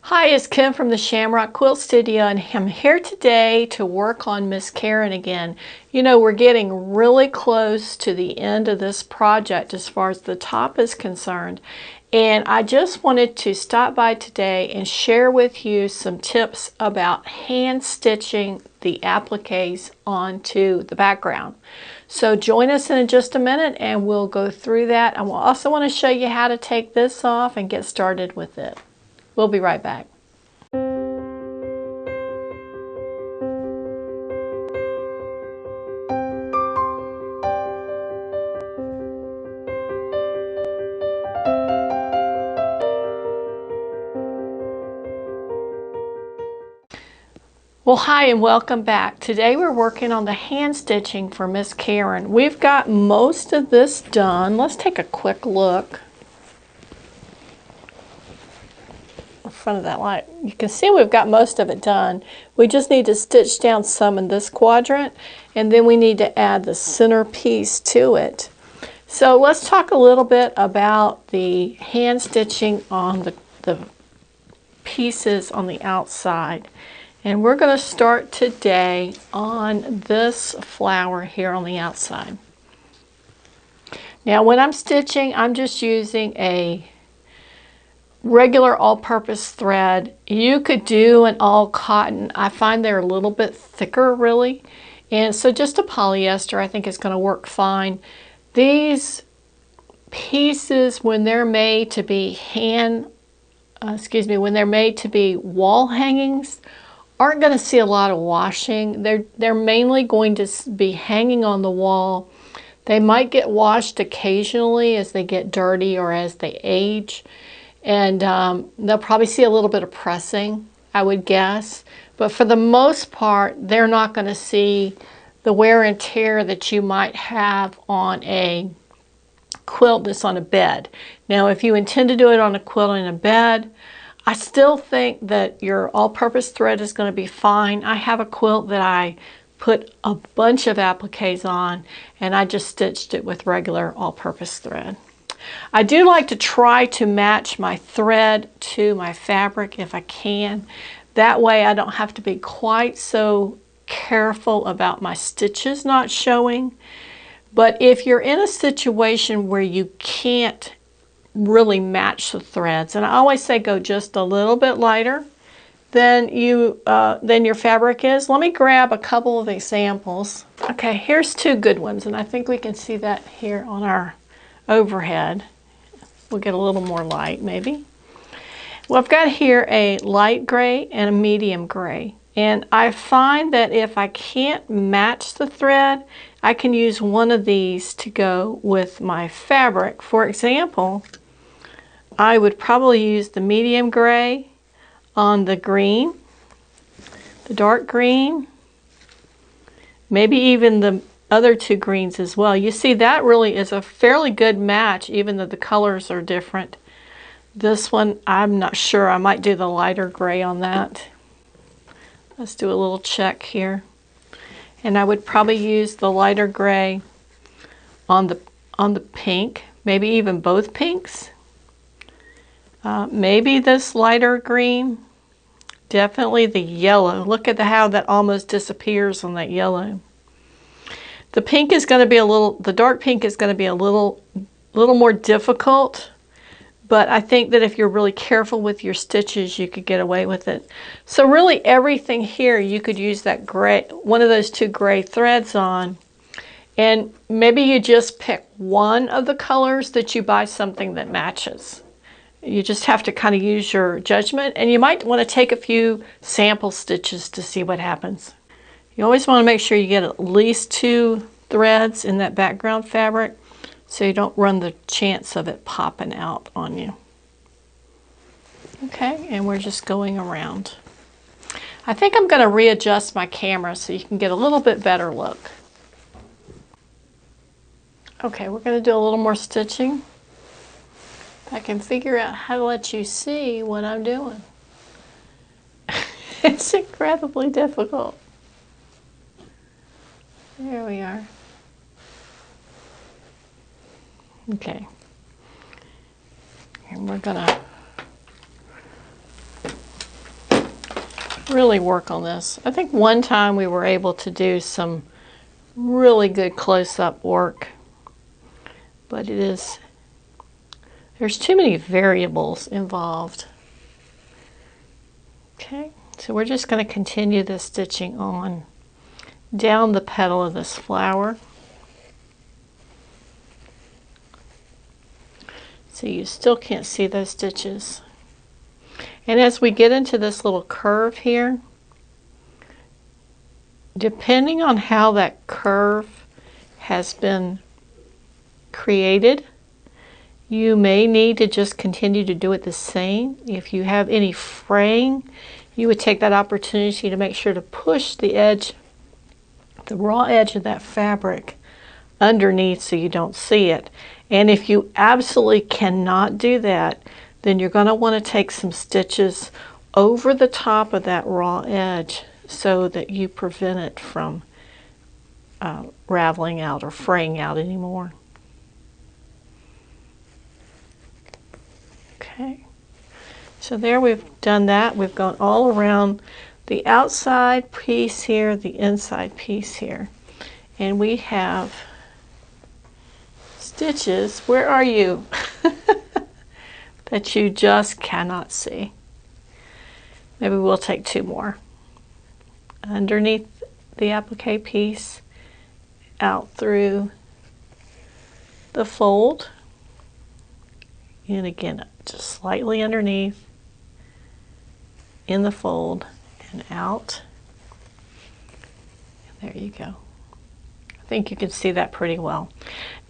Hi, it's Kim from the Shamrock Quilt Studio, and I'm here today to work on Miss Karen again. You know, we're getting really close to the end of this project as far as the top is concerned, and I just wanted to stop by today and share with you some tips about hand stitching the appliques onto the background. So join us in just a minute and we'll go through that. I will also want to show you how to take this off and get started with it. We'll be right back. Well, hi and welcome back. Today we're working on the hand stitching for Miss Karen. We've got most of this done. Let's take a quick look in front of that light. You can see we've got most of it done. We just need to stitch down some in this quadrant, and then we need to add the center piece to it. So let's talk a little bit about the hand stitching on the pieces on the outside. And we're going to start today on this flower here on the outside. Now when I'm stitching, I'm just using a regular all-purpose thread. You could do an all cotton. I find they're a little bit thicker really. And so just a polyester I think is going to work fine. These pieces, when they're made to be when they're made to be wall hangings, aren't going to see a lot of washing. They're mainly going to be hanging on the wall. They might get washed occasionally as they get dirty or as they age, and they'll probably see a little bit of pressing, I would guess. But for the most part, they're not going to see the wear and tear that you might have on a quilt that's on a bed. Now, if you intend to do it on a quilt in a bed, I still think that your all-purpose thread is going to be fine. I have a quilt that I put a bunch of appliques on, and I just stitched it with regular all-purpose thread. I do like to try to match my thread to my fabric if I can. That way I don't have to be quite so careful about my stitches not showing. But if you're in a situation where you can't really match the threads, and I always say go just a little bit lighter than your fabric is. Let me grab a couple of examples. Okay, here's two good ones, and I think we can see that here on our overhead. We'll get a little more light maybe. Well, I've got here a light gray and a medium gray, and I find that if I can't match the thread, I can use one of these to go with my fabric. For example, I would probably use the medium gray on the green, the dark green, maybe even the other two greens as well. You see, that really is a fairly good match, even though the colors are different. This one, I'm not sure. I might do the lighter gray on that. Let's do a little check here. And I would probably use the lighter gray on the pink, maybe even both pinks. Maybe this lighter green, definitely the yellow. Look at how that almost disappears on that yellow. The pink is going to be the dark pink is going to be a little more difficult, but I think that if you're really careful with your stitches, you could get away with it. So really everything here, you could use that gray, one of those two gray threads on, and maybe you just pick one of the colors that you buy something that matches. You just have to kind of use your judgment, and you might want to take a few sample stitches to see what happens. You always want to make sure you get at least two threads in that background fabric so you don't run the chance of it popping out on you. Okay, and we're just going around. I think I'm going to readjust my camera so you can get a little bit better look. Okay, we're going to do a little more stitching. I can figure out how to let you see what I'm doing. It's incredibly difficult. There we are. Okay. And we're gonna really work on this. I think one time we were able to do some really good close-up work, but there's too many variables involved. Okay, so we're just going to continue the stitching on down the petal of this flower. So you still can't see those stitches. And as we get into this little curve here, depending on how that curve has been created, you may need to just continue to do it the same. If you have any fraying, you would take that opportunity to make sure to push the edge, the raw edge of that fabric underneath so you don't see it. And if you absolutely cannot do that, then you're going to want to take some stitches over the top of that raw edge so that you prevent it from raveling out or fraying out anymore. Okay, so there we've done that. We've gone all around the outside piece here, the inside piece here, and we have stitches. Where are you? That you just cannot see. Maybe we'll take two more. Underneath the applique piece, out through the fold, and again just slightly underneath, in the fold, and out. And there you go. I think you can see that pretty well.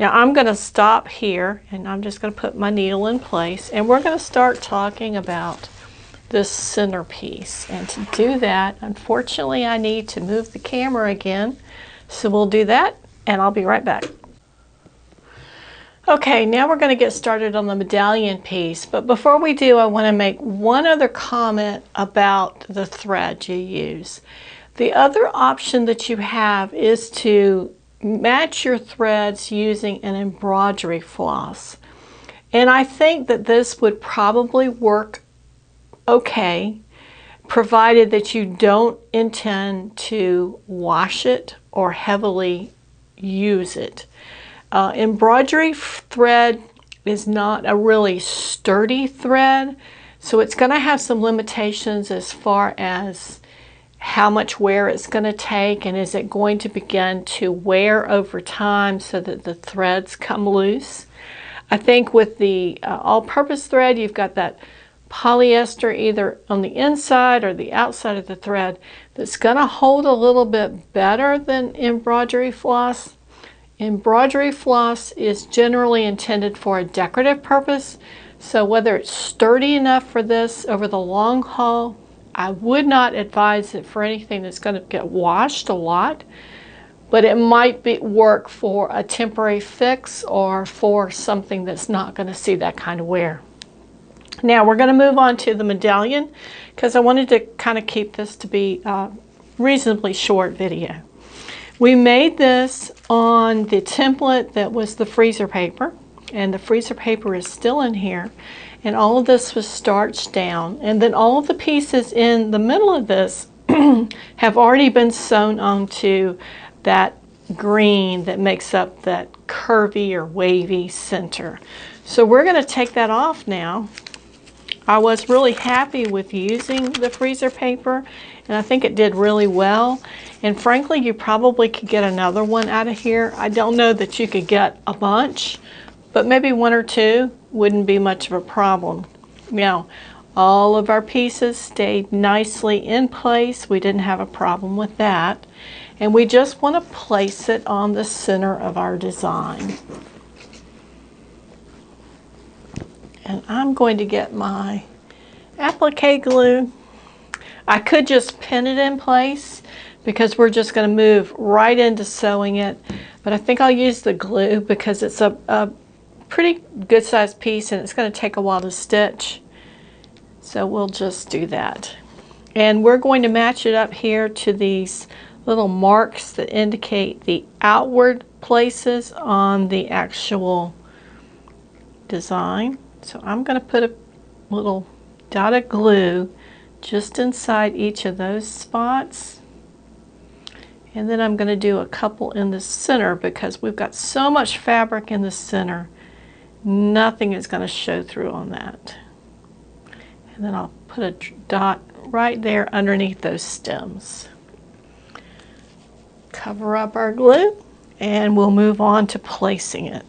Now I'm going to stop here, and I'm just going to put my needle in place, and we're going to start talking about this center piece. And to do that, unfortunately, I need to move the camera again. So we'll do that, and I'll be right back. Okay, now we're going to get started on the medallion piece, but before we do, I want to make one other comment about the thread you use. The other option that you have is to match your threads using an embroidery floss. And I think that this would probably work okay, provided that you don't intend to wash it or heavily use it. Embroidery thread is not a really sturdy thread, so it's going to have some limitations as far as how much wear it's going to take, and is it going to begin to wear over time so that the threads come loose. I think with the all-purpose thread, you've got that polyester either on the inside or the outside of the thread that's going to hold a little bit better than embroidery floss. Embroidery floss is generally intended for a decorative purpose, so whether it's sturdy enough for this over the long haul, I would not advise it for anything that's going to get washed a lot, but it might work for a temporary fix or for something that's not going to see that kind of wear. Now we're going to move on to the medallion because I wanted to kind of keep this to be a reasonably short video. We made this on the template that was the freezer paper, and the freezer paper is still in here, and all of this was starched down, and then all of the pieces in the middle of this have already been sewn onto that green that makes up that curvy or wavy center. So we're going to take that off now. I was really happy with using the freezer paper, and I think it did really well. And frankly, you probably could get another one out of here. I don't know that you could get a bunch, but maybe one or two wouldn't be much of a problem. Now, all of our pieces stayed nicely in place. We didn't have a problem with that. And we just want to place it on the center of our design. And I'm going to get my applique glue. I could just pin it in place because we're just going to move right into sewing it, but I think I'll use the glue because it's a pretty good sized piece and it's going to take a while to stitch. So we'll just do that. And we're going to match it up here to these little marks that indicate the outward places on the actual design. So I'm going to put a little dot of glue just inside each of those spots. And then I'm going to do a couple in the center because we've got so much fabric in the center. Nothing is going to show through on that. And then I'll put a dot right there underneath those stems. Cover up our glue and we'll move on to placing it.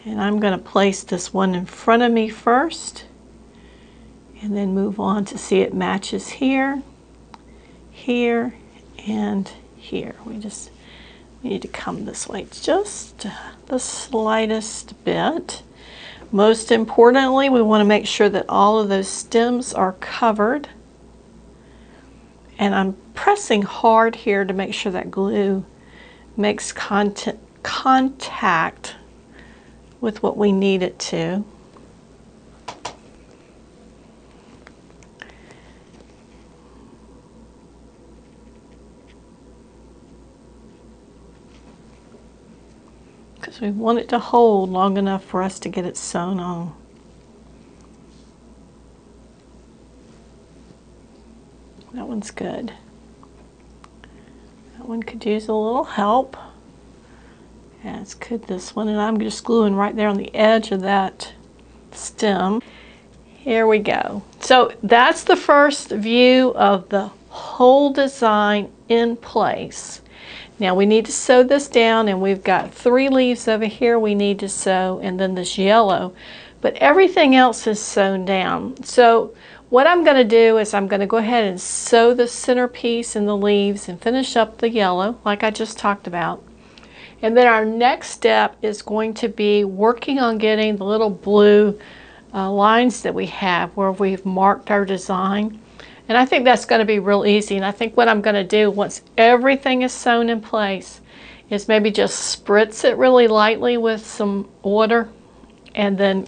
And I'm going to place this one in front of me first and then move on to see it matches here, here, and here. We just need to come this way just the slightest bit. Most importantly, we want to make sure that all of those stems are covered. And I'm pressing hard here to make sure that glue makes contact with what we need it to. Because we want it to hold long enough for us to get it sewn on. That one's good. That one could use a little help. As could this one, and I'm just gluing right there on the edge of that stem. Here we go. So that's the first view of the whole design in place. Now we need to sew this down, and we've got 3 leaves over here we need to sew, and then this yellow, but everything else is sewn down. So what I'm going to do is I'm going to go ahead and sew the centerpiece and the leaves and finish up the yellow like I just talked about. And then our next step is going to be working on getting the little blue lines that we have where we've marked our design. And I think that's going to be real easy. And I think what I'm going to do once everything is sewn in place is maybe just spritz it really lightly with some water and then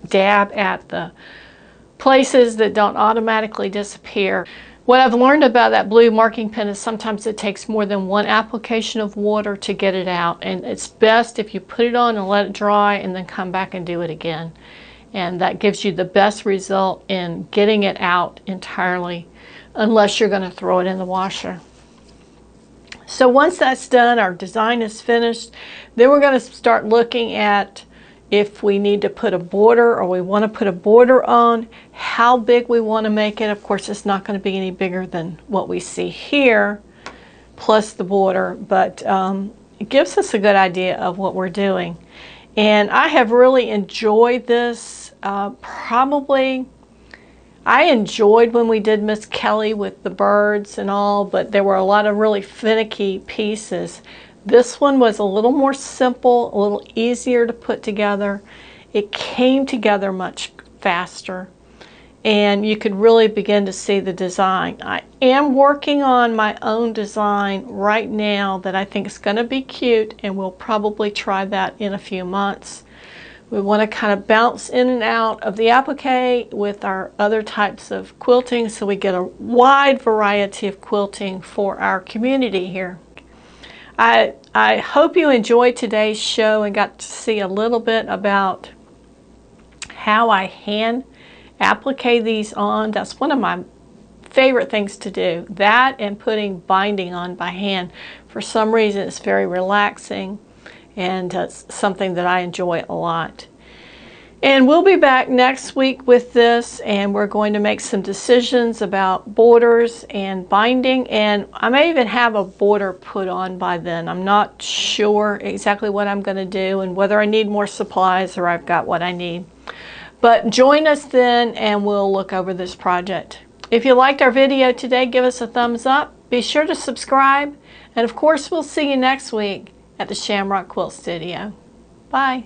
dab at the places that don't automatically disappear. What I've learned about that blue marking pen is sometimes it takes more than one application of water to get it out, and it's best if you put it on and let it dry and then come back and do it again. And that gives you the best result in getting it out entirely, unless you're going to throw it in the washer. So once that's done, our design is finished, then we're going to start looking at if we need to put a border or we want to put a border on, how big we want to make it. Of course, it's not going to be any bigger than what we see here, plus the border, but it gives us a good idea of what we're doing. And I have really enjoyed this. I enjoyed when we did Miss Kelly with the birds and all, but there were a lot of really finicky pieces. This one was a little more simple, a little easier to put together. It came together much faster, and you could really begin to see the design. I am working on my own design right now that I think is going to be cute, and we'll probably try that in a few months. We want to kind of bounce in and out of the applique with our other types of quilting so we get a wide variety of quilting for our community here. I hope you enjoyed today's show and got to see a little bit about how I hand applique these on. That's one of my favorite things to do. That and putting binding on by hand. For some reason it's very relaxing, and it's something that I enjoy a lot. And we'll be back next week with this, and we're going to make some decisions about borders and binding, and I may even have a border put on by then. I'm not sure exactly what I'm going to do and whether I need more supplies or I've got what I need. But join us then and we'll look over this project. If you liked our video today, give us a thumbs up. Be sure to subscribe, and of course we'll see you next week at the Shamrock Quilt Studio. Bye.